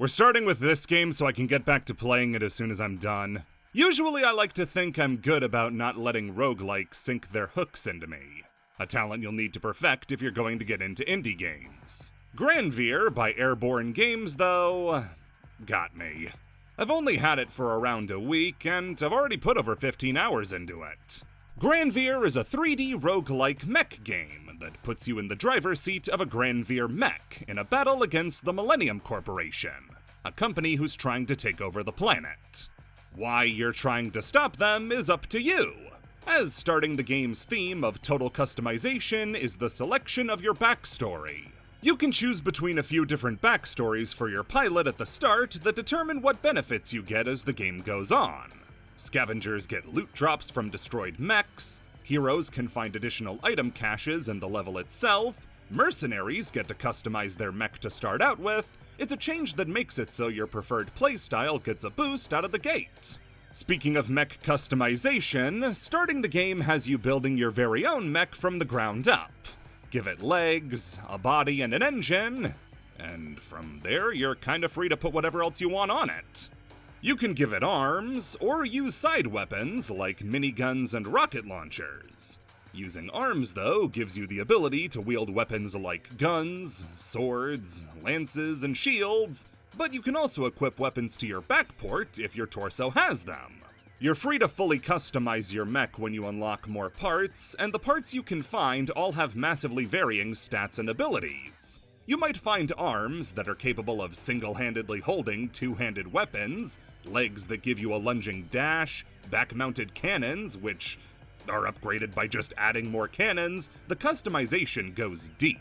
We're starting with this game so I can get back to playing it as soon as I'm done. Usually I like to think I'm good about not letting roguelikes sink their hooks into me, a talent you'll need to perfect if you're going to get into indie games. Granvir by Airborne Games, though, got me. I've only had it for around a week, and I've already put over 15 hours into it. Granvir is a 3D roguelike mech game that puts you in the driver's seat of a Granvir mech in a battle against the Millennium Corporation, a company who's trying to take over the planet. Why you're trying to stop them is up to you, as starting the game's theme of total customization is the selection of your backstory. You can choose between a few different backstories for your pilot at the start that determine what benefits you get as the game goes on. Scavengers get loot drops from destroyed mechs, heroes can find additional item caches in the level itself, mercenaries get to customize their mech to start out with. It's a change that makes it so your preferred playstyle gets a boost out of the gate. Speaking of mech customization, starting the game has you building your very own mech from the ground up. Give it legs, a body, and an engine, and from there you're kinda free to put whatever else you want on it. You can give it arms, or use side weapons like miniguns and rocket launchers. Using arms, though, gives you the ability to wield weapons like guns, swords, lances, and shields, but you can also equip weapons to your backport if your torso has them. You're free to fully customize your mech when you unlock more parts, and the parts you can find all have massively varying stats and abilities. You might find arms that are capable of single-handedly holding two-handed weapons, legs that give you a lunging dash, back-mounted cannons, which are upgraded by just adding more cannons. The customization goes deep.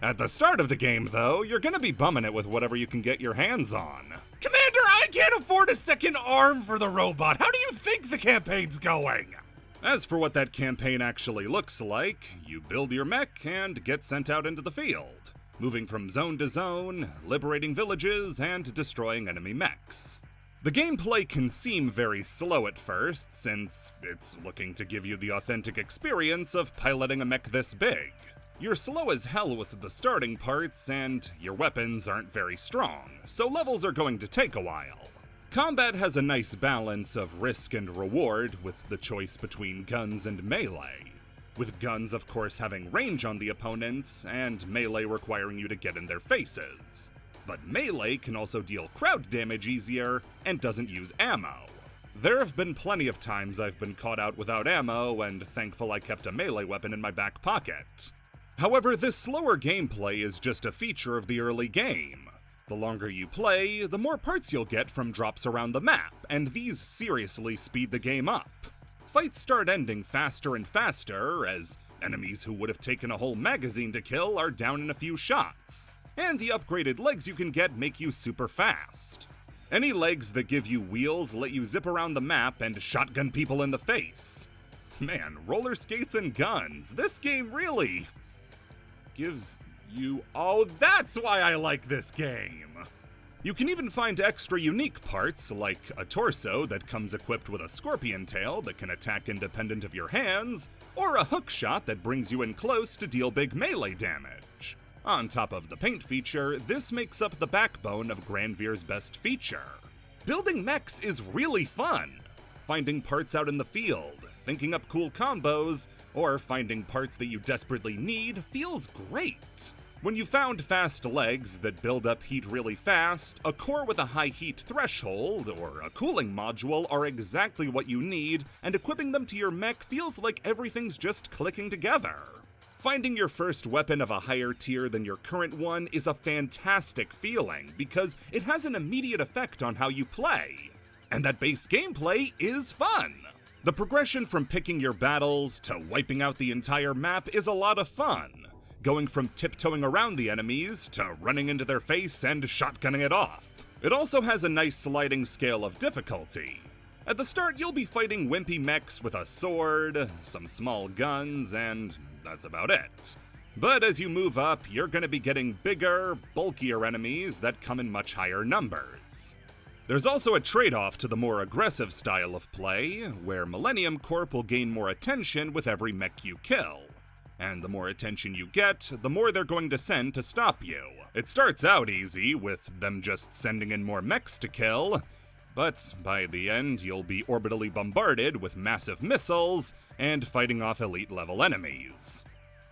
At the start of the game, though, you're gonna be bumming it with whatever you can get your hands on. Commander, I can't afford a second arm for the robot. How do you think the campaign's going? As for what that campaign actually looks like, you build your mech and get sent out into the field, moving from zone to zone, liberating villages, and destroying enemy mechs. The gameplay can seem very slow at first, since it's looking to give you the authentic experience of piloting a mech this big. You're slow as hell with the starting parts, and your weapons aren't very strong, so levels are going to take a while. Combat has a nice balance of risk and reward, with the choice between guns and melee. With guns, of course, having range on the opponents, and melee requiring you to get in their faces. But melee can also deal crowd damage easier, and doesn't use ammo. There have been plenty of times I've been caught out without ammo, and thankful I kept a melee weapon in my back pocket. However, this slower gameplay is just a feature of the early game. The longer you play, the more parts you'll get from drops around the map, and these seriously speed the game up. Fights start ending faster and faster, as enemies who would have taken a whole magazine to kill are down in a few shots. And the upgraded legs you can get make you super fast. Any legs that give you wheels let you zip around the map and shotgun people in the face. Man, roller skates and guns, this game really gives you... Oh, that's why I like this game! You can even find extra unique parts, like a torso that comes equipped with a scorpion tail that can attack independent of your hands, or a hookshot that brings you in close to deal big melee damage. On top of the paint feature, this makes up the backbone of Granvir's best feature. Building mechs is really fun. Finding parts out in the field, thinking up cool combos, or finding parts that you desperately need feels great. When you found fast legs that build up heat really fast, a core with a high heat threshold, or a cooling module are exactly what you need, and equipping them to your mech feels like everything's just clicking together. Finding your first weapon of a higher tier than your current one is a fantastic feeling, because it has an immediate effect on how you play. And that base gameplay is fun! The progression from picking your battles to wiping out the entire map is a lot of fun, going from tiptoeing around the enemies to running into their face and shotgunning it off. It also has a nice sliding scale of difficulty. At the start, you'll be fighting wimpy mechs with a sword, some small guns, and that's about it. But as you move up, you're gonna be getting bigger, bulkier enemies that come in much higher numbers. There's also a trade-off to the more aggressive style of play, where Millennium Corp will gain more attention with every mech you kill. and the more attention you get, the more they're going to send to stop you. It starts out easy, with them just sending in more mechs to kill, but by the end you'll be orbitally bombarded with massive missiles and fighting off elite-level enemies.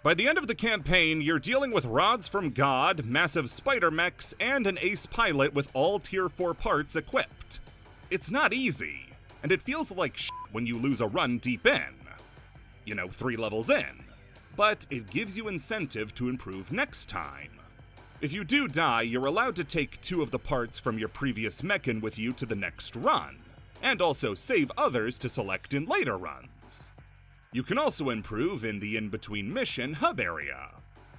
By the end of the campaign, you're dealing with rods from God, massive spider mechs, and an ace pilot with all Tier 4 parts equipped. It's not easy, and it feels like shit when you lose a run deep in. 3 levels in. But it gives you incentive to improve next time. If you do die, you're allowed to take 2 of the parts from your previous mechan with you to the next run, and also save others to select in later runs. You can also improve in the in-between mission hub area.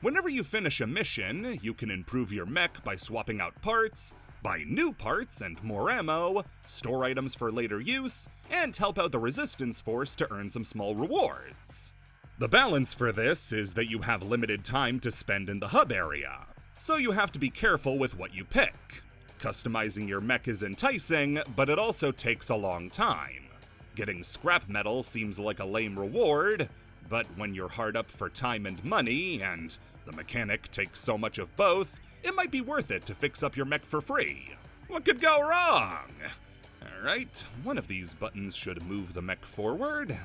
Whenever you finish a mission, you can improve your mech by swapping out parts, buy new parts and more ammo, store items for later use, and help out the resistance force to earn some small rewards. The balance for this is that you have limited time to spend in the hub area, so you have to be careful with what you pick. Customizing your mech is enticing, but it also takes a long time. Getting scrap metal seems like a lame reward, but when you're hard up for time and money, and the mechanic takes so much of both, it might be worth it to fix up your mech for free. What could go wrong? Alright, one of these buttons should move the mech forward.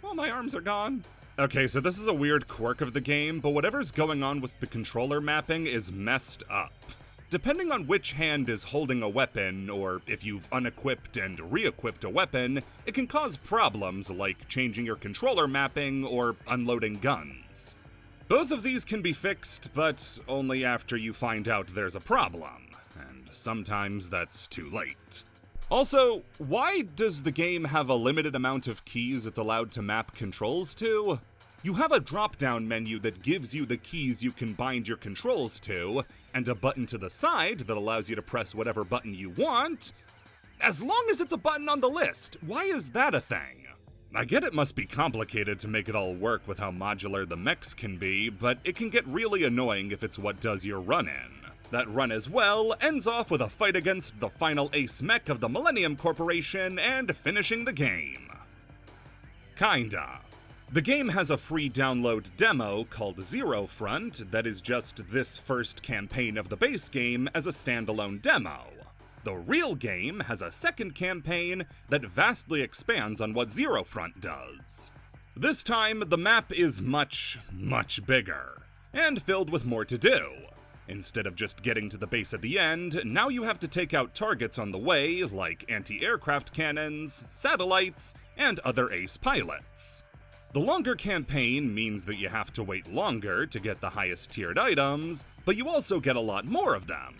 Well, my arms are gone. Okay, so this is a weird quirk of the game, but whatever's going on with the controller mapping is messed up. Depending on which hand is holding a weapon, or if you've unequipped and re-equipped a weapon, it can cause problems like changing your controller mapping or unloading guns. Both of these can be fixed, but only after you find out there's a problem, and sometimes that's too late. Also, why does the game have a limited amount of keys it's allowed to map controls to? You have a drop-down menu that gives you the keys you can bind your controls to, and a button to the side that allows you to press whatever button you want. As long as it's a button on the list, why is that a thing? I get it must be complicated to make it all work with how modular the mechs can be, but it can get really annoying if it's what does your run in. That run as well ends off with a fight against the final ace mech of the Millennium Corporation and finishing the game. Kinda. The game has a free download demo called Zero Front that is just this first campaign of the base game as a standalone demo. The real game has a second campaign that vastly expands on what Zero Front does. This time, the map is much, much bigger, and filled with more to do. Instead of just getting to the base at the end, now you have to take out targets on the way, like anti-aircraft cannons, satellites, and other ace pilots. The longer campaign means that you have to wait longer to get the highest tiered items, but you also get a lot more of them.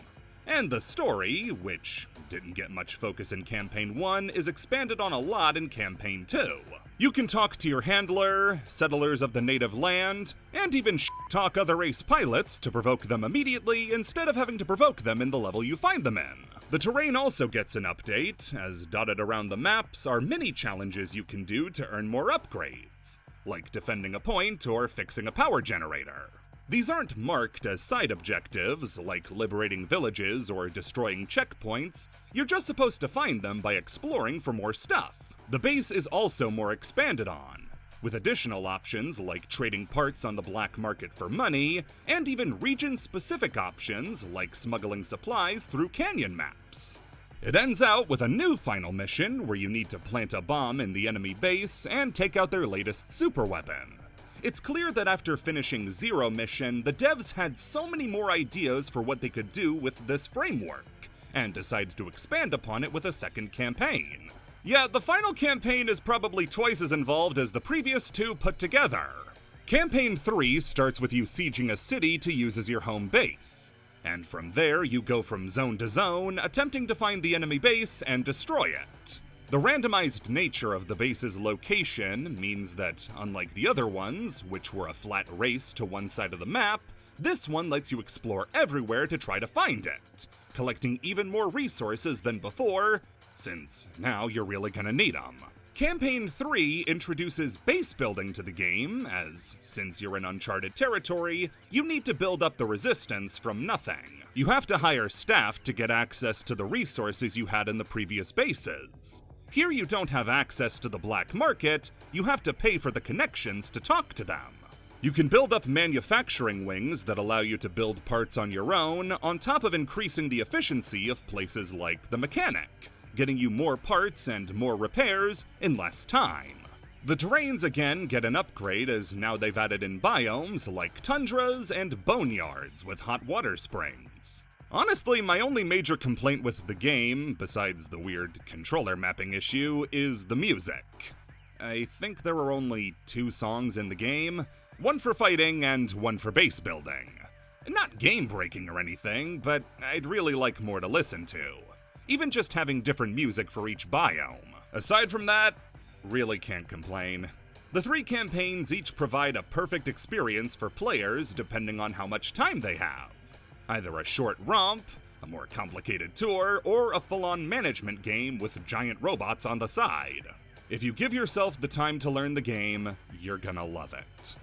And the story, which didn't get much focus in Campaign 1, is expanded on a lot in Campaign 2. You can talk to your handler, settlers of the native land, and even talk other ace pilots to provoke them immediately instead of having to provoke them in the level you find them in. The terrain also gets an update, as dotted around the maps are mini challenges you can do to earn more upgrades, like defending a point or fixing a power generator. These aren't marked as side objectives, like liberating villages or destroying checkpoints. You're just supposed to find them by exploring for more stuff. The base is also more expanded on, with additional options like trading parts on the black market for money, and even region-specific options like smuggling supplies through canyon maps. It ends out with a new final mission where you need to plant a bomb in the enemy base and take out their latest superweapon. It's clear that after finishing Zero Mission, the devs had so many more ideas for what they could do with this framework, and decided to expand upon it with a second campaign. Yeah, the final campaign is probably twice as involved as the previous two put together. Campaign 3 starts with you sieging a city to use as your home base, and from there you go from zone to zone, attempting to find the enemy base and destroy it. The randomized nature of the base's location means that, unlike the other ones, which were a flat race to one side of the map, this one lets you explore everywhere to try to find it, collecting even more resources than before, since now you're really gonna need them. Campaign 3 introduces base building to the game, as, since you're in uncharted territory, you need to build up the resistance from nothing. You have to hire staff to get access to the resources you had in the previous bases. Here you don't have access to the black market, you have to pay for the connections to talk to them. You can build up manufacturing wings that allow you to build parts on your own, on top of increasing the efficiency of places like the mechanic, getting you more parts and more repairs in less time. The terrains again get an upgrade as now they've added in biomes like tundras and boneyards with hot water springs. Honestly, my only major complaint with the game, besides the weird controller mapping issue, is the music. I think there are only 2 songs in the game, one for fighting and one for base building. Not game-breaking or anything, but I'd really like more to listen to. Even just having different music for each biome. Aside from that, really can't complain. The 3 campaigns each provide a perfect experience for players depending on how much time they have. Either a short romp, a more complicated tour, or a full-on management game with giant robots on the side. If you give yourself the time to learn the game, you're gonna love it.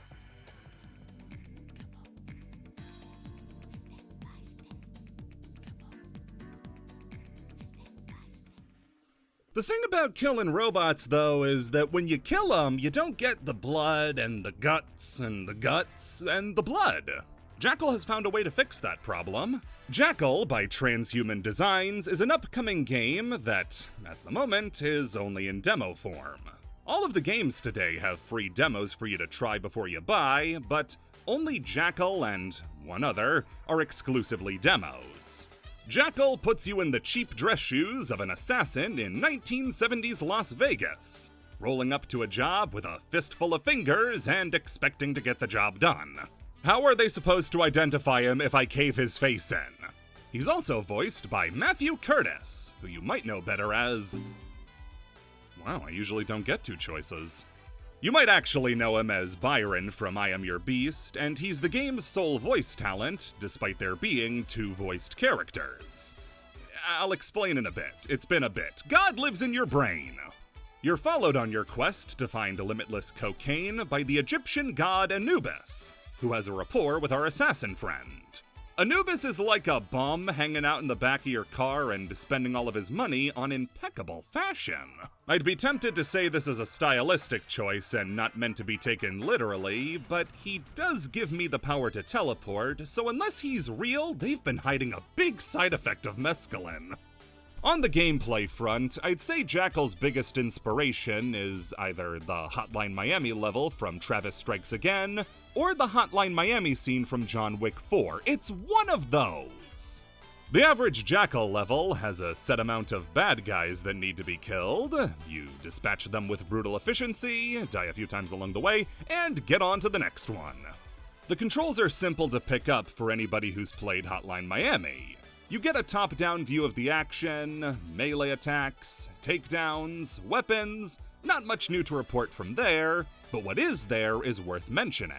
The thing about killing robots, though, is that when you kill them, you don't get the blood and the guts and the guts and the blood. Jackal has found a way to fix that problem. Jackal, by Transhuman Designs, is an upcoming game that, at the moment, is only in demo form. All of the games today have free demos for you to try before you buy, but only Jackal and one other are exclusively demos. Jackal puts you in the cheap dress shoes of an assassin in 1970s Las Vegas, rolling up to a job with a fistful of fingers and expecting to get the job done. How are they supposed to identify him if I cave his face in? He's also voiced by Matthew Curtis, who you might know better as... Wow, I usually don't get 2 choices. You might actually know him as Byron from I Am Your Beast, and he's the game's sole voice talent, despite there being 2 voiced characters. I'll explain in a bit. It's been a bit. God lives in your brain. You're followed on your quest to find limitless cocaine by the Egyptian god Anubis, who has a rapport with our assassin friend. Anubis is like a bum hanging out in the back of your car and spending all of his money on impeccable fashion. I'd be tempted to say this is a stylistic choice and not meant to be taken literally, but he does give me the power to teleport, so unless he's real, they've been hiding a big side effect of mescaline. On the gameplay front, I'd say Jackal's biggest inspiration is either the Hotline Miami level from Travis Strikes Again, or the Hotline Miami scene from John Wick 4. It's one of those! The average Jackal level has a set amount of bad guys that need to be killed. You dispatch them with brutal efficiency, die a few times along the way, and get on to the next one. The controls are simple to pick up for anybody who's played Hotline Miami. You get a top-down view of the action, melee attacks, takedowns, weapons, not much new to report from there, but what is there is worth mentioning.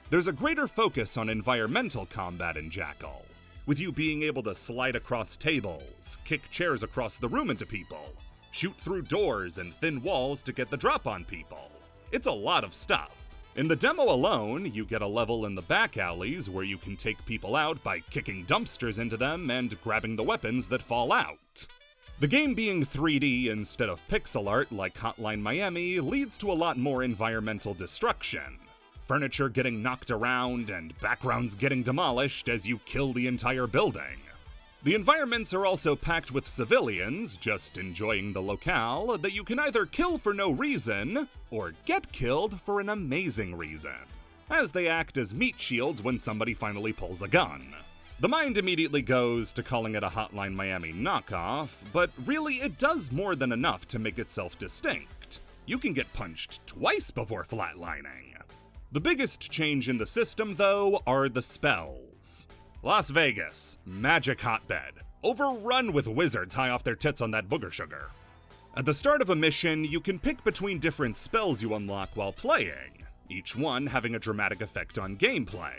There's a greater focus on environmental combat in Jackal, with you being able to slide across tables, kick chairs across the room into people, shoot through doors and thin walls to get the drop on people. It's a lot of stuff. In the demo alone, you get a level in the back alleys where you can take people out by kicking dumpsters into them and grabbing the weapons that fall out. The game being 3D instead of pixel art like Hotline Miami leads to a lot more environmental destruction. Furniture getting knocked around and backgrounds getting demolished as you kill the entire building. The environments are also packed with civilians just enjoying the locale that you can either kill for no reason, or get killed for an amazing reason, as they act as meat shields when somebody finally pulls a gun. The mind immediately goes to calling it a Hotline Miami knockoff, but really it does more than enough to make itself distinct. You can get punched twice before flatlining. The biggest change in the system, though, are the spells. Las Vegas, magic hotbed, overrun with wizards high off their tits on that booger sugar. At the start of a mission, you can pick between different spells you unlock while playing, each one having a dramatic effect on gameplay.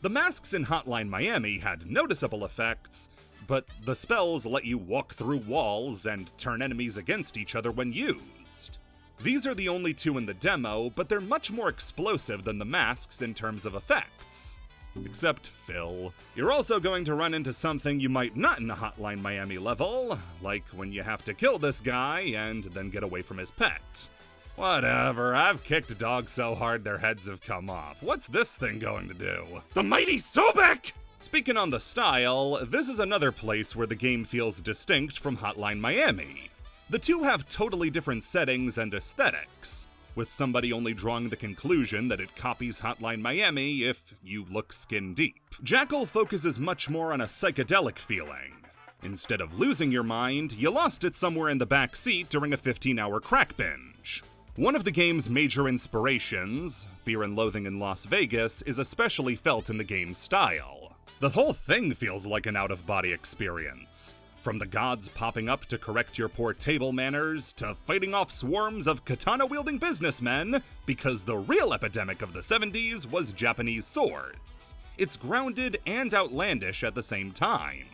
The masks in Hotline Miami had noticeable effects, but the spells let you walk through walls and turn enemies against each other when used. These are the only 2 in the demo, but they're much more explosive than the masks in terms of effects. Except Phil. You're also going to run into something you might not in a Hotline Miami level, like when you have to kill this guy and then get away from his pet. Whatever, I've kicked dogs so hard their heads have come off. What's this thing going to do? The mighty Sobek! Speaking on the style, this is another place where the game feels distinct from Hotline Miami. The two have totally different settings and aesthetics, with somebody only drawing the conclusion that it copies Hotline Miami if you look skin deep. Jackal focuses much more on a psychedelic feeling. Instead of losing your mind, you lost it somewhere in the back seat during a 15-hour crack binge. One of the game's major inspirations, Fear and Loathing in Las Vegas, is especially felt in the game's style. The whole thing feels like an out-of-body experience. From the gods popping up to correct your poor table manners, to fighting off swarms of katana-wielding businessmen, because the real epidemic of the 70s was Japanese swords. It's grounded and outlandish at the same time.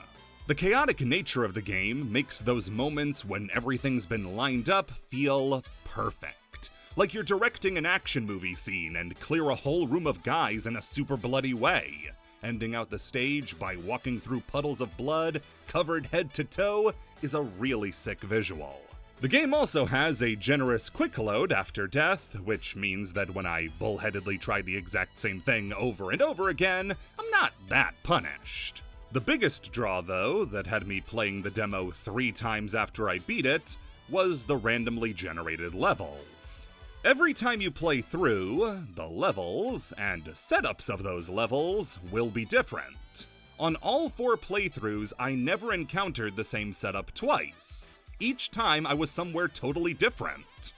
The chaotic nature of the game makes those moments when everything's been lined up feel perfect. Like you're directing an action movie scene and clear a whole room of guys in a super bloody way, ending out the stage by walking through puddles of blood, covered head to toe, is a really sick visual. The game also has a generous quick load after death, which means that when I bullheadedly try the exact same thing over and over again, I'm not that punished. The biggest draw, though, that had me playing the demo 3 times after I beat it, was the randomly generated levels. Every time you play through, the levels and setups of those levels will be different. On all 4 playthroughs, I never encountered the same setup twice. Each time I was somewhere totally different.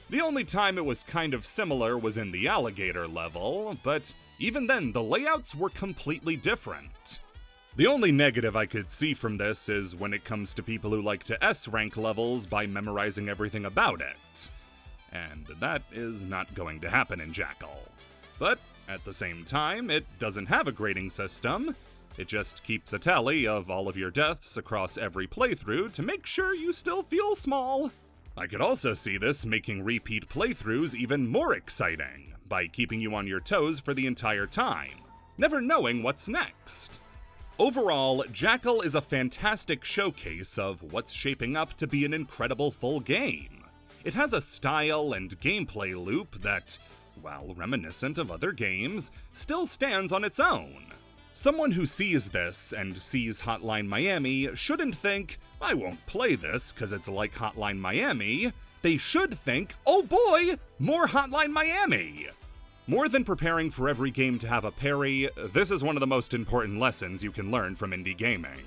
The only time it was kind of similar was in the alligator level, but even then the layouts were completely different. The only negative I could see from this is when it comes to people who like to S-rank levels by memorizing everything about it. And that is not going to happen in Jackal. But at the same time, it doesn't have a grading system. It just keeps a tally of all of your deaths across every playthrough to make sure you still feel small. I could also see this making repeat playthroughs even more exciting, by keeping you on your toes for the entire time, never knowing what's next. Overall, Jackal is a fantastic showcase of what's shaping up to be an incredible full game. It has a style and gameplay loop that, while reminiscent of other games, still stands on its own. Someone who sees this and sees Hotline Miami shouldn't think, I won't play this because it's like Hotline Miami. They should think, oh boy, more Hotline Miami! More than preparing for every game to have a parry, this is one of the most important lessons you can learn from indie gaming.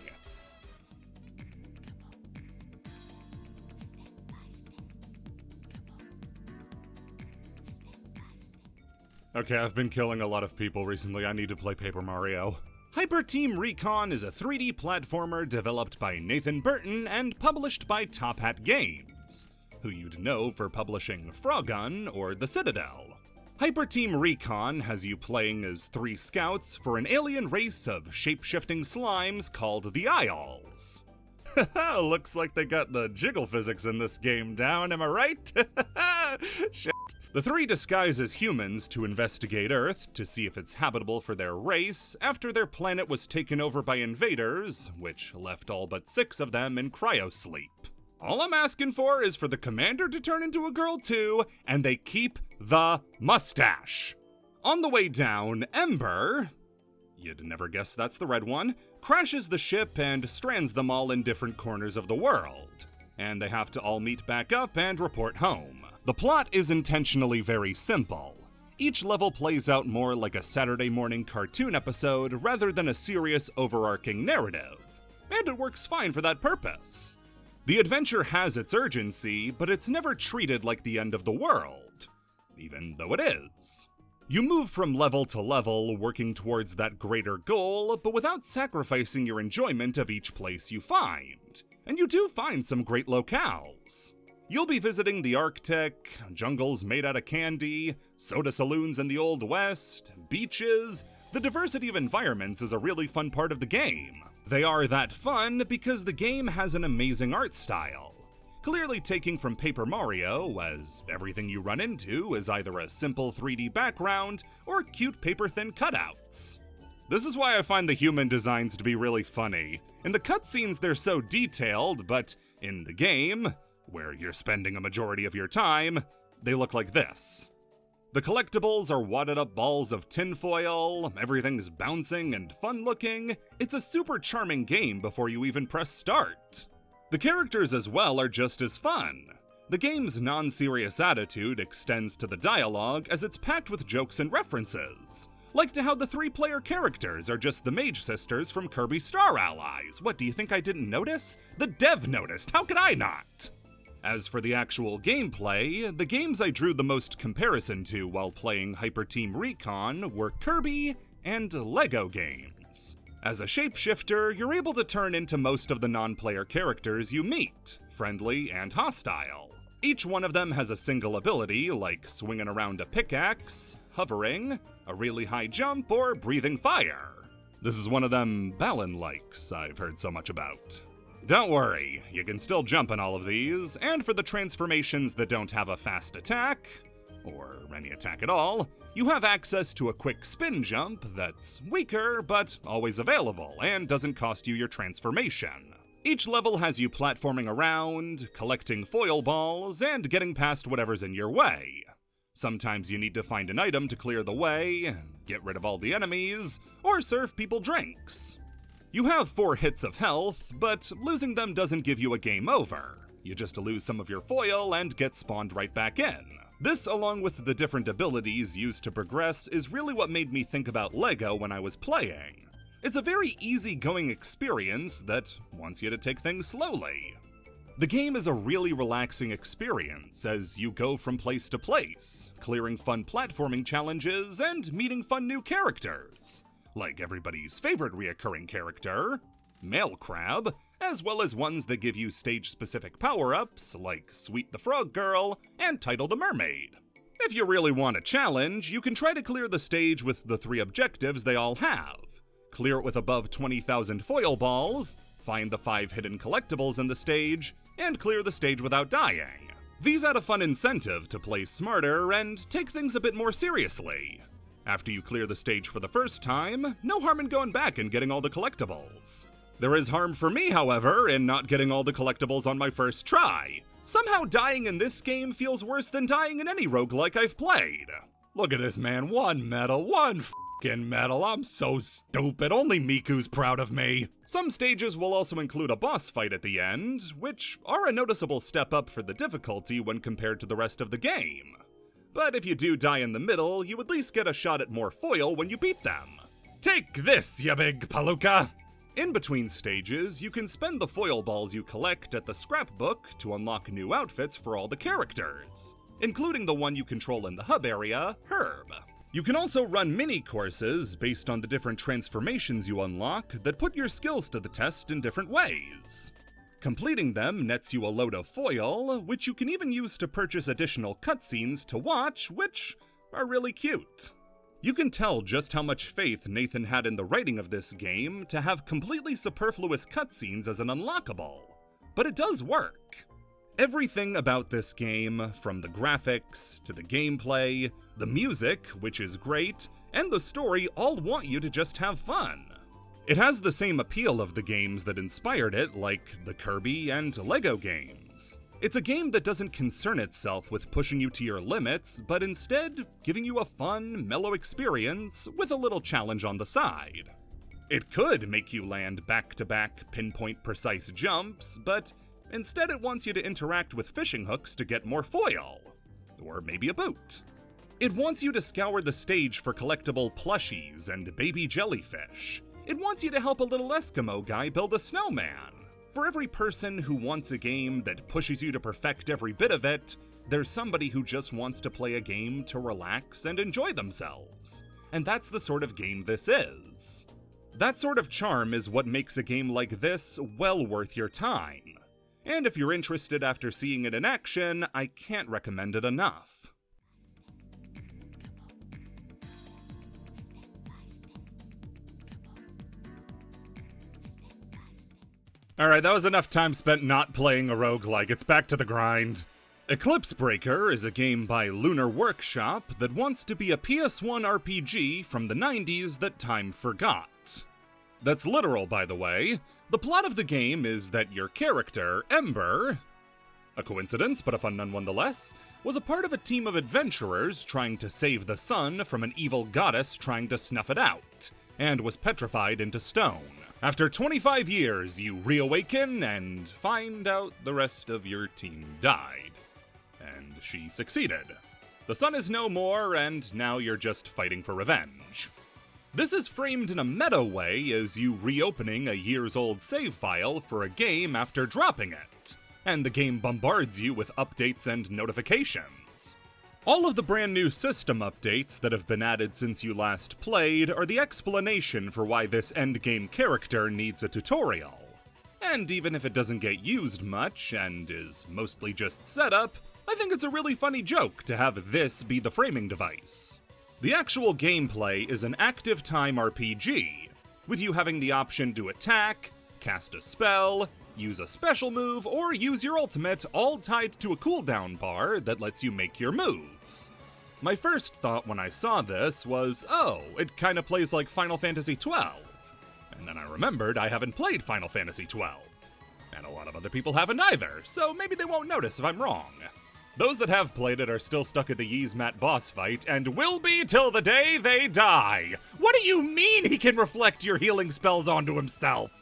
Okay, I've been killing a lot of people recently. I need to play Paper Mario. Hyper Team Recon is a 3D platformer developed by Nathan Burton and published by Top Hat Games, who you'd know for publishing Frogun or The Citadel. Hyper Team Recon has you playing as 3 scouts for an alien race of shape-shifting slimes called the Isles. Haha, looks like they got the jiggle physics in this game down, am I right? Shit. The 3 disguise as humans to investigate Earth to see if it's habitable for their race after their planet was taken over by invaders, which left all but 6 of them in cryosleep. All I'm asking for is for the commander to turn into a girl too, and they keep the mustache. On the way down, Ember, you'd never guess that's the red one, crashes the ship and strands them all in different corners of the world, and they have to all meet back up and report home. The plot is intentionally very simple. Each level plays out more like a Saturday morning cartoon episode rather than a serious overarching narrative, and it works fine for that purpose. The adventure has its urgency, but it's never treated like the end of the world, even though it is. You move from level to level, working towards that greater goal, but without sacrificing your enjoyment of each place you find. And you do find some great locales. You'll be visiting the Arctic, jungles made out of candy, soda saloons in the Old West, beaches. The diversity of environments is a really fun part of the game. They are that fun because the game has an amazing art style, clearly taking from Paper Mario, as everything you run into is either a simple 3D background or cute paper-thin cutouts. This is why I find the human designs to be really funny. In the cutscenes, they're so detailed, but in the game, where you're spending a majority of your time, they look like this. The collectibles are wadded up balls of tinfoil, everything's bouncing and fun looking. It's a super charming game before you even press start. The characters as well are just as fun. The game's non-serious attitude extends to the dialogue as it's packed with jokes and references. Like to how the 3-player characters are just the mage sisters from Kirby Star Allies. What, do you think I didn't notice? The dev noticed, how could I not? As for the actual gameplay, the games I drew the most comparison to while playing Hyper Team Recon were Kirby and Lego games. As a shapeshifter, you're able to turn into most of the non-player characters you meet, friendly and hostile. Each one of them has a single ability, like swinging around a pickaxe, hovering, a really high jump, or breathing fire. This is one of them Balin-likes I've heard so much about. Don't worry, you can still jump in all of these, and for the transformations that don't have a fast attack, or any attack at all, you have access to a quick spin jump that's weaker but always available and doesn't cost you your transformation. Each level has you platforming around, collecting foil balls, and getting past whatever's in your way. Sometimes you need to find an item to clear the way, get rid of all the enemies, or serve people drinks. You have 4 hits of health, but losing them doesn't give you a game over. You just lose some of your foil and get spawned right back in. This, along with the different abilities used to progress, is really what made me think about Lego when I was playing. It's a very easygoing experience that wants you to take things slowly. The game is a really relaxing experience as you go from place to place, clearing fun platforming challenges and meeting fun new characters, like everybody's favorite reoccurring character, Male Crab, as well as ones that give you stage-specific power-ups like Sweet the Frog Girl and Tidal the Mermaid. If you really want a challenge, you can try to clear the stage with the 3 objectives they all have. Clear it with above 20,000 foil balls, find the 5 hidden collectibles in the stage, and clear the stage without dying. These add a fun incentive to play smarter and take things a bit more seriously. After you clear the stage for the first time, no harm in going back and getting all the collectibles. There is harm for me, however, in not getting all the collectibles on my first try. Somehow dying in this game feels worse than dying in any roguelike I've played. Look at this man, 1 medal, 1 f***ing medal, I'm so stupid, only Miku's proud of me. Some stages will also include a boss fight at the end, which are a noticeable step up for the difficulty when compared to the rest of the game. But if you do die in the middle, you at least get a shot at more foil when you beat them. Take this, ya big palooka! In between stages, you can spend the foil balls you collect at the scrapbook to unlock new outfits for all the characters, including the one you control in the hub area, Herb. You can also run mini-courses based on the different transformations you unlock that put your skills to the test in different ways. Completing them nets you a load of foil, which you can even use to purchase additional cutscenes to watch, which are really cute. You can tell just how much faith Nathan had in the writing of this game to have completely superfluous cutscenes as an unlockable, but it does work. Everything about this game, from the graphics to the gameplay, the music, which is great, and the story all want you to just have fun. It has the same appeal of the games that inspired it, like the Kirby and Lego games. It's a game that doesn't concern itself with pushing you to your limits, but instead giving you a fun, mellow experience with a little challenge on the side. It could make you land back-to-back pinpoint precise jumps, but instead it wants you to interact with fishing hooks to get more foil. Or maybe a boot. It wants you to scour the stage for collectible plushies and baby jellyfish. It wants you to help a little Eskimo guy build a snowman. For every person who wants a game that pushes you to perfect every bit of it, there's somebody who just wants to play a game to relax and enjoy themselves. And that's the sort of game this is. That sort of charm is what makes a game like this well worth your time. And if you're interested after seeing it in action, I can't recommend it enough. Alright, that was enough time spent not playing a roguelike. It's back to the grind. Eclipse Breaker is a game by Lunar Workshop that wants to be a PS1 RPG from the 90s that time forgot. That's literal, by the way. The plot of the game is that your character, Ember, a coincidence, but a fun one nonetheless, was a part of a team of adventurers trying to save the sun from an evil goddess trying to snuff it out, and was petrified into stone. After 25 years, you reawaken and find out the rest of your team died. And she succeeded. The sun is no more, and now you're just fighting for revenge. This is framed in a meta way as you reopening a years-old save file for a game after dropping it, and the game bombards you with updates and notifications. All of the brand new system updates that have been added since you last played are the explanation for why this endgame character needs a tutorial. And even if it doesn't get used much, and is mostly just setup, I think it's a really funny joke to have this be the framing device. The actual gameplay is an active time RPG, with you having the option to attack, cast a spell, use a special move, or use your ultimate, all tied to a cooldown bar that lets you make your moves. My first thought when I saw this was, oh, it kinda plays like Final Fantasy XII. And then I remembered I haven't played Final Fantasy XII. And a lot of other people haven't either, so maybe they won't notice if I'm wrong. Those that have played it are still stuck at the Yzmat boss fight, and will be till the day they die! What do you mean he can reflect your healing spells onto himself?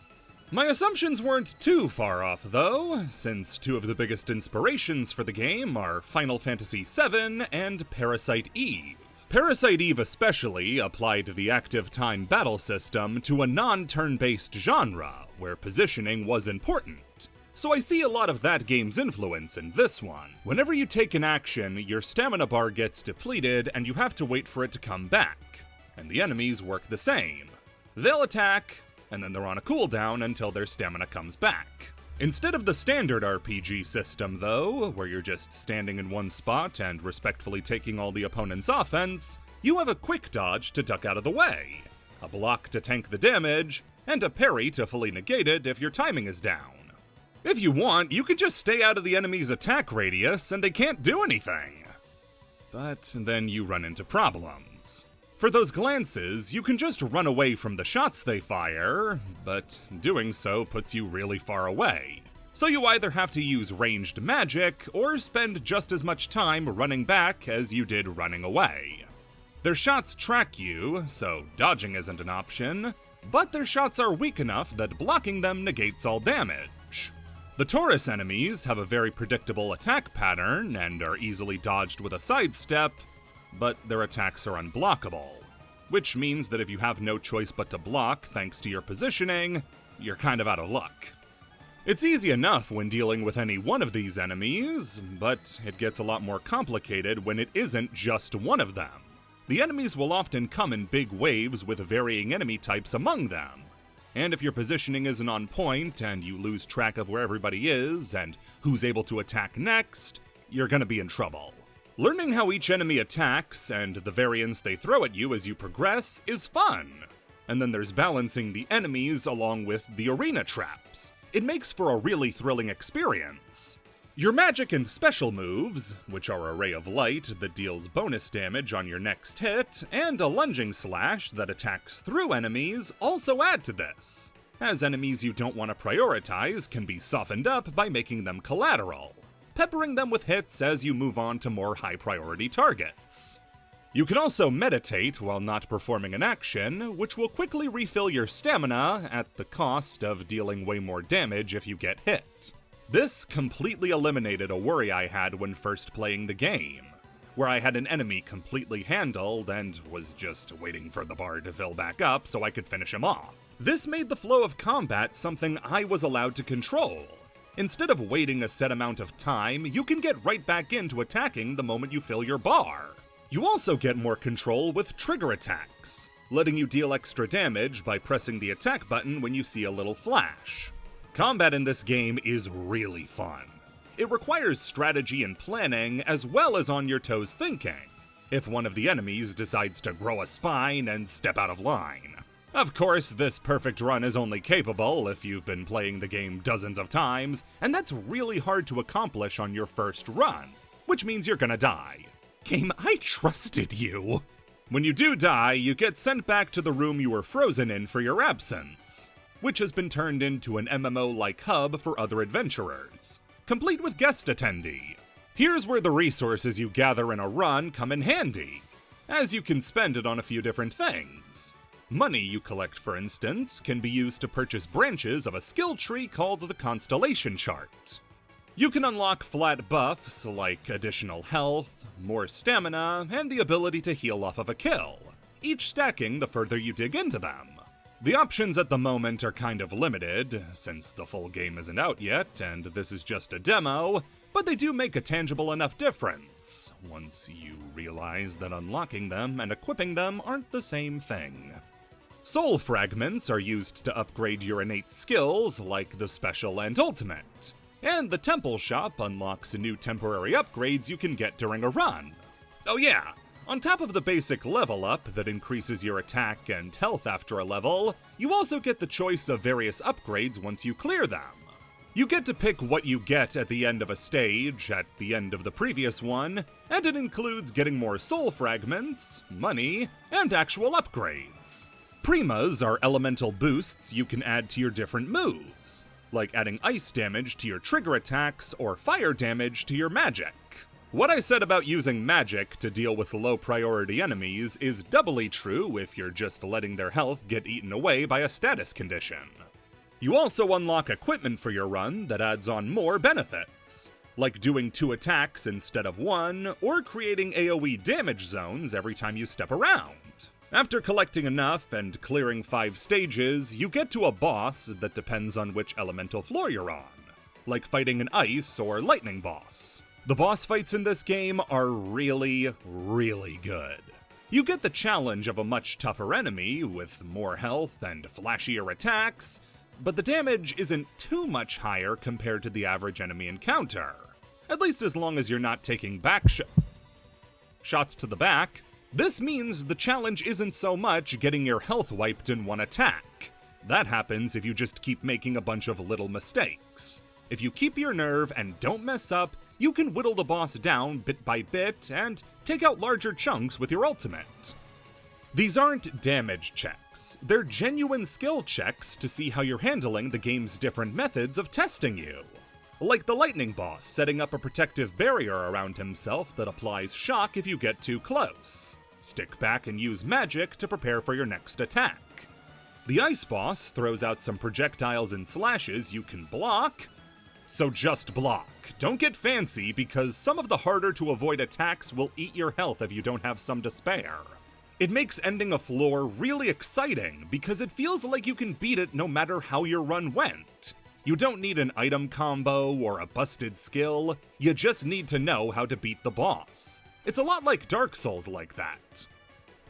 My assumptions weren't too far off, though, since two of the biggest inspirations for the game are Final Fantasy VII and Parasite Eve. Parasite Eve especially applied the active time battle system to a non-turn-based genre, where positioning was important. So I see a lot of that game's influence in this one. Whenever you take an action, your stamina bar gets depleted and you have to wait for it to come back. And the enemies work the same. They'll attack, and then they're on a cooldown until their stamina comes back. Instead of the standard RPG system, though, where you're just standing in one spot and respectfully taking all the opponent's offense, you have a quick dodge to duck out of the way, a block to tank the damage, and a parry to fully negate it if your timing is down. If you want, you can just stay out of the enemy's attack radius and they can't do anything. But then you run into problems. For those glances, you can just run away from the shots they fire, but doing so puts you really far away. So you either have to use ranged magic, or spend just as much time running back as you did running away. Their shots track you, so dodging isn't an option, but their shots are weak enough that blocking them negates all damage. The Taurus enemies have a very predictable attack pattern and are easily dodged with a sidestep, but their attacks are unblockable, which means that if you have no choice but to block thanks to your positioning, you're kind of out of luck. It's easy enough when dealing with any one of these enemies, but it gets a lot more complicated when it isn't just one of them. The enemies will often come in big waves with varying enemy types among them. And if your positioning isn't on point and you lose track of where everybody is and who's able to attack next, you're gonna be in trouble. Learning how each enemy attacks and the variants they throw at you as you progress is fun. And then there's balancing the enemies along with the arena traps. It makes for a really thrilling experience. Your magic and special moves, which are a ray of light that deals bonus damage on your next hit, and a lunging slash that attacks through enemies, also add to this, as enemies you don't want to prioritize can be softened up by making them collateral, peppering them with hits as you move on to more high-priority targets. You can also meditate while not performing an action, which will quickly refill your stamina at the cost of dealing way more damage if you get hit. This completely eliminated a worry I had when first playing the game, where I had an enemy completely handled and was just waiting for the bar to fill back up so I could finish him off. This made the flow of combat something I was allowed to control. Instead of waiting a set amount of time, you can get right back into attacking the moment you fill your bar. You also get more control with trigger attacks, letting you deal extra damage by pressing the attack button when you see a little flash. Combat in this game is really fun. It requires strategy and planning as well as on-your-toes thinking, if one of the enemies decides to grow a spine and step out of line. Of course, this perfect run is only capable if you've been playing the game dozens of times, and that's really hard to accomplish on your first run, which means you're gonna die. Game, I trusted you! When you do die, you get sent back to the room you were frozen in for your absence, which has been turned into an MMO-like hub for other adventurers, complete with guest attendee. Here's where the resources you gather in a run come in handy, as you can spend it on a few different things. Money you collect, for instance, can be used to purchase branches of a skill tree called the Constellation Chart. You can unlock flat buffs like additional health, more stamina, and the ability to heal off of a kill, each stacking the further you dig into them. The options at the moment are kind of limited, since the full game isn't out yet and this is just a demo, but they do make a tangible enough difference, once you realize that unlocking them and equipping them aren't the same thing. Soul fragments are used to upgrade your innate skills, like the special and ultimate, and the temple shop unlocks new temporary upgrades you can get during a run. Oh yeah, on top of the basic level up that increases your attack and health after a level, you also get the choice of various upgrades once you clear them. You get to pick what you get at the end of a stage, at the end of the previous one, and it includes getting more soul fragments, money, and actual upgrades. Primas are elemental boosts you can add to your different moves, like adding ice damage to your trigger attacks or fire damage to your magic. What I said about using magic to deal with low priority enemies is doubly true if you're just letting their health get eaten away by a status condition. You also unlock equipment for your run that adds on more benefits, like doing 2 attacks instead of 1, or creating AoE damage zones every time you step around. After collecting enough and clearing 5 stages, you get to a boss that depends on which elemental floor you're on, like fighting an ice or lightning boss. The boss fights in this game are really, really good. You get the challenge of a much tougher enemy with more health and flashier attacks, but the damage isn't too much higher compared to the average enemy encounter. At least as long as you're not taking shots to the back. This means the challenge isn't so much getting your health wiped in one attack. That happens if you just keep making a bunch of little mistakes. If you keep your nerve and don't mess up, you can whittle the boss down bit by bit and take out larger chunks with your ultimate. These aren't damage checks, they're genuine skill checks to see how you're handling the game's different methods of testing you. Like the lightning boss setting up a protective barrier around himself that applies shock if you get too close. Stick back and use magic to prepare for your next attack. The ice boss throws out some projectiles and slashes you can block, so just block. Don't get fancy because some of the harder to avoid attacks will eat your health if you don't have some to spare. It makes ending a floor really exciting because it feels like you can beat it no matter how your run went. You don't need an item combo or a busted skill, you just need to know how to beat the boss. It's a lot like Dark Souls like that.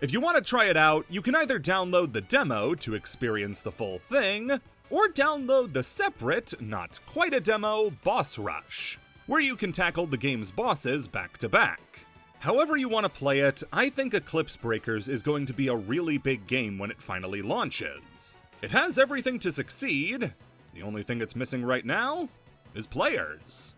If you want to try it out, you can either download the demo to experience the full thing, or download the separate, not quite a demo, Boss Rush, where you can tackle the game's bosses back to back. However you want to play it, I think Eclipse Breakers is going to be a really big game when it finally launches. It has everything to succeed. The only thing it's missing right now is players.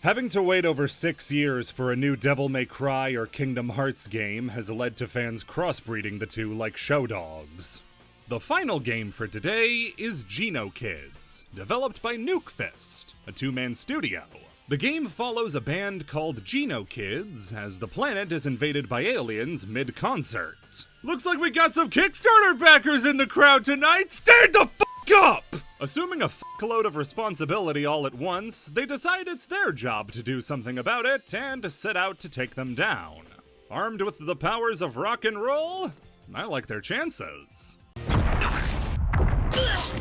Having to wait over 6 years for a new Devil May Cry or Kingdom Hearts game has led to fans crossbreeding the two like show dogs. The final game for today is Geno Kids, developed by Nuke Fist, a 2-man studio. The game follows a band called Geno Kids as the planet is invaded by aliens mid-concert. Looks like we got some Kickstarter backers in the crowd tonight! Stand the f*** up! Assuming a fuckload of responsibility all at once, they decide it's their job to do something about it and set out to take them down. Armed with the powers of rock and roll, I like their chances.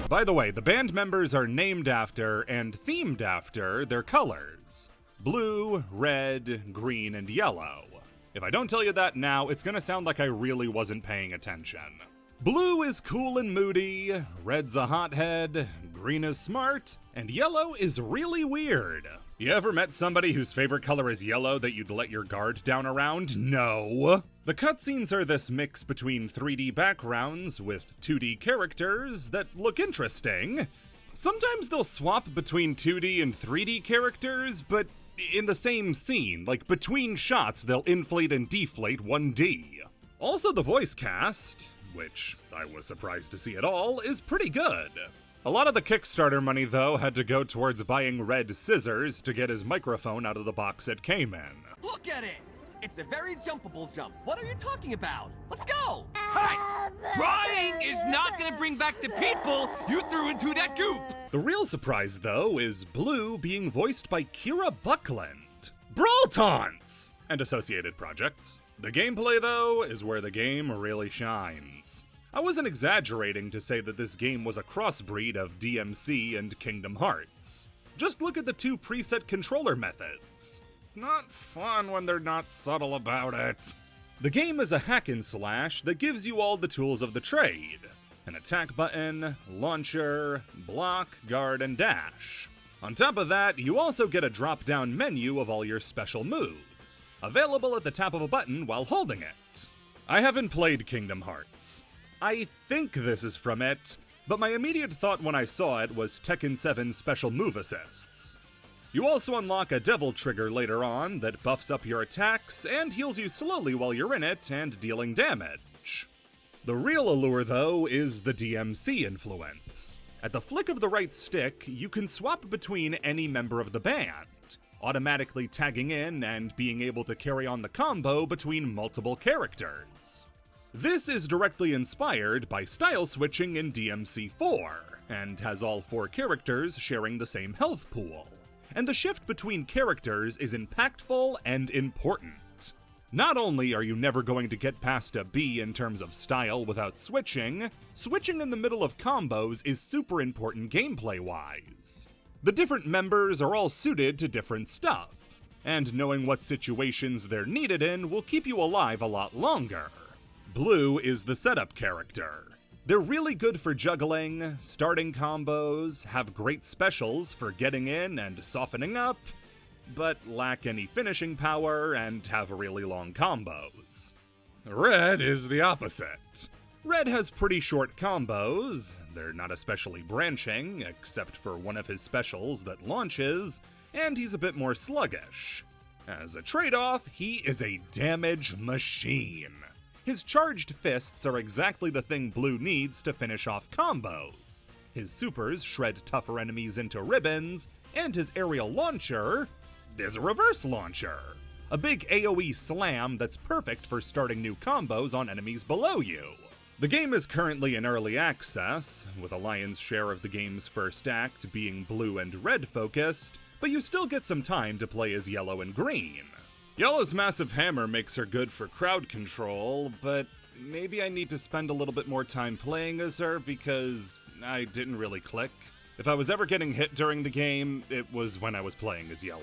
By the way, the band members are named after and themed after their colors: blue, red, green, and yellow. If I don't tell you that now, it's gonna sound like I really wasn't paying attention. Blue is cool and moody, red's a hothead, green is smart, and yellow is really weird. You ever met somebody whose favorite color is yellow that you'd let your guard down around? No. The cutscenes are this mix between 3D backgrounds with 2D characters that look interesting. Sometimes they'll swap between 2D and 3D characters, but in the same scene, like between shots, they'll inflate and deflate 1D. Also, the voice cast, which I was surprised to see at all, is pretty good. A lot of the Kickstarter money, though, had to go towards buying Red scissors to get his microphone out of the box it came in. Look at it! It's a very jumpable jump. What are you talking about? Let's go! Alright, crying is not gonna bring back the people you threw into that goop! The real surprise, though, is Blue being voiced by Kira Buckland. Brawl taunts! And associated projects. The gameplay, though, is where the game really shines. I wasn't exaggerating to say that this game was a crossbreed of DMC and Kingdom Hearts. Just look at the two preset controller methods. Not fun when they're not subtle about it. The game is a hack and slash that gives you all the tools of the trade. An attack button, launcher, block, guard, and dash. On top of that, you also get a drop-down menu of all your special moves, available at the tap of a button while holding it. I haven't played Kingdom Hearts. I think this is from it, but my immediate thought when I saw it was Tekken 7's special move assists. You also unlock a devil trigger later on that buffs up your attacks and heals you slowly while you're in it and dealing damage. The real allure, though, is the DMC influence. At the flick of the right stick, you can swap between any member of the band, automatically tagging in and being able to carry on the combo between multiple characters. This is directly inspired by style switching in DMC4, and has all 4 characters sharing the same health pool. And the shift between characters is impactful and important. Not only are you never going to get past a B in terms of style without switching in the middle of combos is super important gameplay-wise. The different members are all suited to different stuff, and knowing what situations they're needed in will keep you alive a lot longer. Blue is the setup character. They're really good for juggling, starting combos, have great specials for getting in and softening up, but lack any finishing power and have really long combos. Red is the opposite. Red has pretty short combos, they're not especially branching, except for one of his specials that launches, and he's a bit more sluggish. As a trade-off, he is a damage machine. His charged fists are exactly the thing Blue needs to finish off combos. His supers shred tougher enemies into ribbons, and his aerial launcher is a reverse launcher. A big AoE slam that's perfect for starting new combos on enemies below you. The game is currently in early access, with a lion's share of the game's first act being blue and red focused, but you still get some time to play as yellow and green. Yellow's massive hammer makes her good for crowd control, but maybe I need to spend a little bit more time playing as her because I didn't really click. If I was ever getting hit during the game, it was when I was playing as Yellow.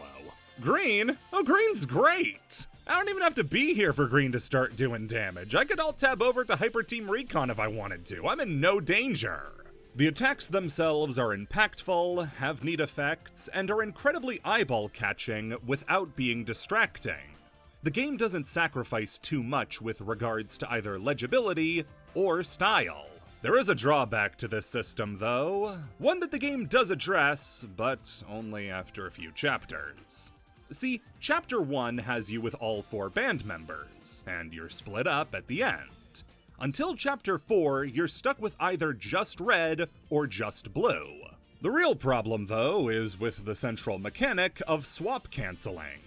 Green? Oh, Green's great! I don't even have to be here for Green to start doing damage. I could alt-tab over to Hyper Team Recon if I wanted to. I'm in no danger. The attacks themselves are impactful, have neat effects, and are incredibly eyeball-catching without being distracting. The game doesn't sacrifice too much with regards to either legibility or style. There is a drawback to this system, though, one that the game does address, but only after a few chapters. See, Chapter 1 has you with all 4 band members, and you're split up at the end. Until Chapter 4, you're stuck with either just red or just blue. The real problem, though, is with the central mechanic of swap canceling.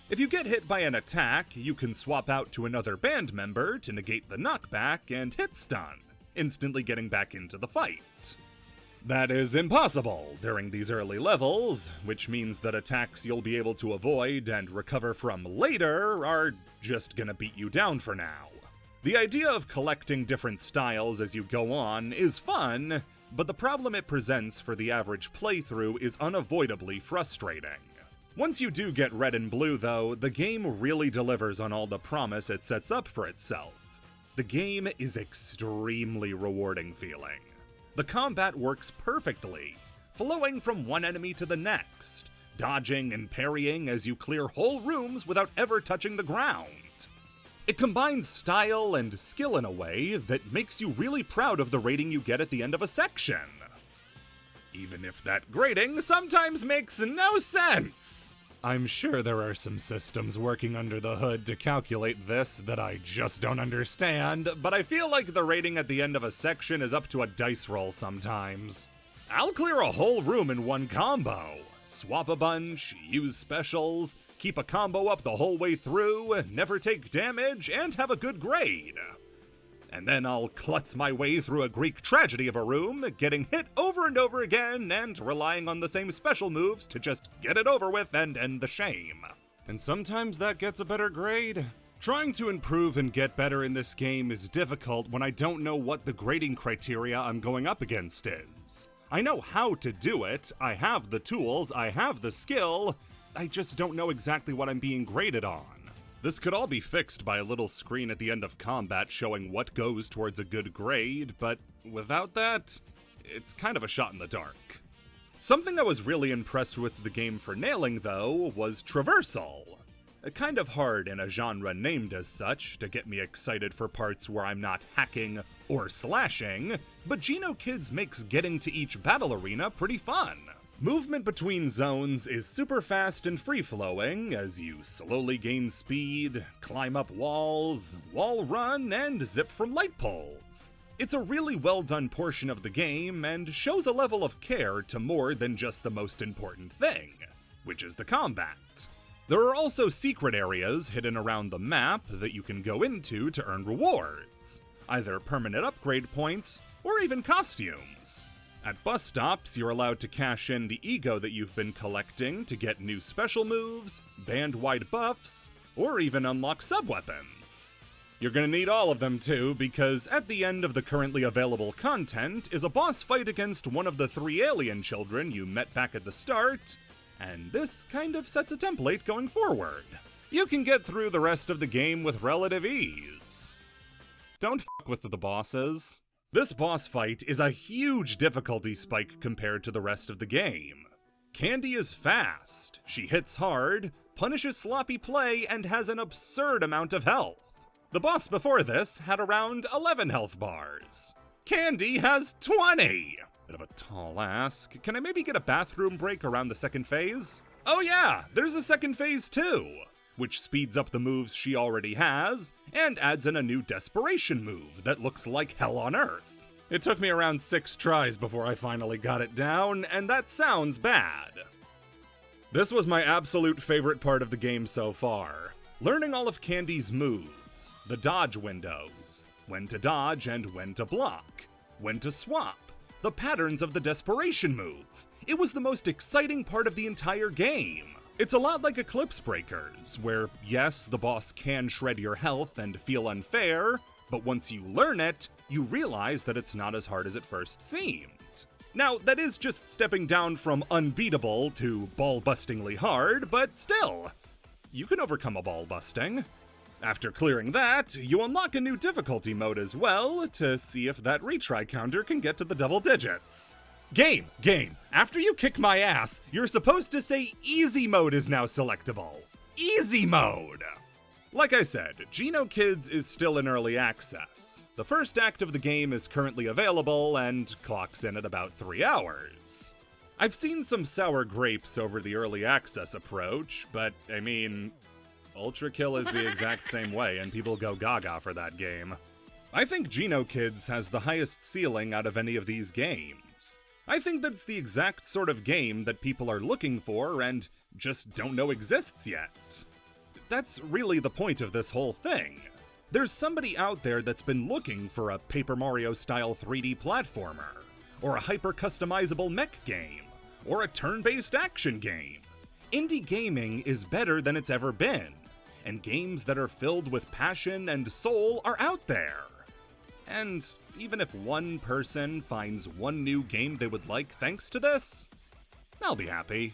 If you get hit by an attack, you can swap out to another band member to negate the knockback and hit stun, instantly getting back into the fight. That is impossible during these early levels, which means that attacks you'll be able to avoid and recover from later are just gonna beat you down for now. The idea of collecting different styles as you go on is fun, but the problem it presents for the average playthrough is unavoidably frustrating. Once you do get red and blue, though, the game really delivers on all the promise it sets up for itself. The game is extremely rewarding feeling. The combat works perfectly, flowing from one enemy to the next, dodging and parrying as you clear whole rooms without ever touching the ground. It combines style and skill in a way that makes you really proud of the rating you get at the end of a section. Even if that grading sometimes makes no sense. I'm sure there are some systems working under the hood to calculate this that I just don't understand, but I feel like the rating at the end of a section is up to a dice roll sometimes. I'll clear a whole room in one combo, swap a bunch, use specials, keep a combo up the whole way through, never take damage, and have a good grade. And then I'll klutz my way through a Greek tragedy of a room, getting hit over and over again, and relying on the same special moves to just get it over with and end the shame. And sometimes that gets a better grade. Trying to improve and get better in this game is difficult when I don't know what the grading criteria I'm going up against is. I know how to do it, I have the tools, I have the skill, I just don't know exactly what I'm being graded on. This could all be fixed by a little screen at the end of combat showing what goes towards a good grade, but without that, it's kind of a shot in the dark. Something I was really impressed with the game for nailing, though, was traversal. Kind of hard in a genre named as such to get me excited for parts where I'm not hacking or slashing, but Geno Kids makes getting to each battle arena pretty fun. Movement between zones is super fast and free-flowing as you slowly gain speed, climb up walls, wall run, and zip from light poles. It's a really well-done portion of the game and shows a level of care to more than just the most important thing, which is the combat. There are also secret areas hidden around the map that you can go into to earn rewards, either permanent upgrade points or even costumes. At bus stops, you're allowed to cash in the ego that you've been collecting to get new special moves, band-wide buffs, or even unlock sub-weapons. You're gonna need all of them too, because at the end of the currently available content is a boss fight against one of the 3 alien children you met back at the start, and this kind of sets a template going forward. You can get through the rest of the game with relative ease. Don't fuck with the bosses. This boss fight is a huge difficulty spike compared to the rest of the game. Candy is fast, she hits hard, punishes sloppy play, and has an absurd amount of health. The boss before this had around 11 health bars. Candy has 20! Bit of a tall ask. Can I maybe get a bathroom break around the second phase? Oh yeah, there's a second phase too, which speeds up the moves she already has, and adds in a new desperation move that looks like hell on earth. It took me around 6 tries before I finally got it down, and that sounds bad. This was my absolute favorite part of the game so far. Learning all of Candy's moves, the dodge windows, when to dodge and when to block, when to swap, the patterns of the desperation move. It was the most exciting part of the entire game. It's a lot like Eclipse Breakers, where yes, the boss can shred your health and feel unfair, but once you learn it, you realize that it's not as hard as it first seemed. Now, that is just stepping down from unbeatable to ball-bustingly hard, but still, you can overcome a ball busting. After clearing that, you unlock a new difficulty mode as well to see if that retry counter can get to the double digits. Game! After you kick my ass, you're supposed to say easy mode is now selectable. Easy mode! Like I said, Geno Kids is still in early access. The first act of the game is currently available and clocks in at about 3 hours. I've seen some sour grapes over the early access approach, but I mean, Ultra Kill is the exact same way and people go gaga for that game. I think Geno Kids has the highest ceiling out of any of these games. I think that's the exact sort of game that people are looking for and just don't know exists yet. That's really the point of this whole thing. There's somebody out there that's been looking for a Paper Mario-style 3D platformer, or a hyper-customizable mech game, or a turn-based action game. Indie gaming is better than it's ever been, and games that are filled with passion and soul are out there. And even if one person finds one new game they would like thanks to this, I'll be happy.